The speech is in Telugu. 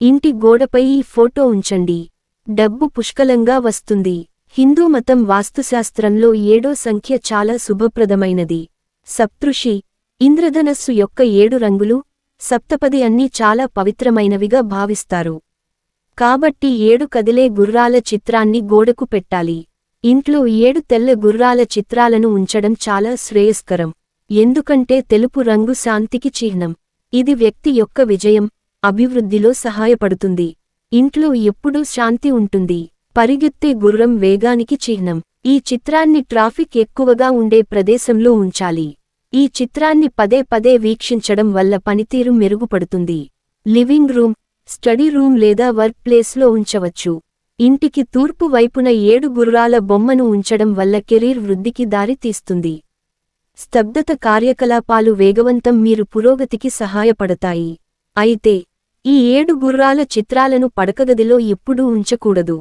ఇంటి గోడపై ఈ ఫోటో ఉంచండి. డబ్బు పుష్కలంగా వస్తుంది. హిందూ మతం వాస్తుశాస్త్రంలో 7వ సంఖ్య చాలా శుభప్రదమైనది. సప్తఋషి, ఇంద్రధనస్సు యొక్క 7 రంగులు, సప్తపది అన్నీ చాలా పవిత్రమైనవిగా భావిస్తారు. కాబట్టి 7 కదిలే గుర్రాల చిత్రాన్ని గోడకు పెట్టాలి. ఇంట్లో 7 తెల్ల గుర్రాల చిత్రాలను ఉంచడం చాలా శ్రేయస్కరం. ఎందుకంటే తెలుపు రంగు శాంతికి చిహ్నం. ఇది వ్యక్తి యొక్క విజయం, అభివృద్ధిలో సహాయపడుతుంది. ఇంట్లో ఎప్పుడూ శాంతి ఉంటుంది. పరిగెత్తే గుర్రం వేగానికి చిహ్నం. ఈ చిత్రాన్ని ట్రాఫిక్ ఎక్కువగా ఉండే ప్రదేశంలో ఉంచాలి. ఈ చిత్రాన్ని పదే పదే వీక్షించడం వల్ల పనితీరు మెరుగుపడుతుంది. లివింగ్ రూమ్, స్టడీ రూమ్ లేదా వర్క్ ప్లేస్లో ఉంచవచ్చు. ఇంటికి తూర్పు వైపున 7 గుర్రాల బొమ్మను ఉంచడం వల్ల కెరీర్ వృద్ధికి దారి తీస్తుంది. స్తబ్దత కార్యకలాపాలు వేగవంతం మీరు పురోగతికి సహాయపడతాయి. అయితే ఈ 7 గుర్రాల చిత్రాలను పడకగదిలో ఎప్పుడూ ఉంచకూడదు.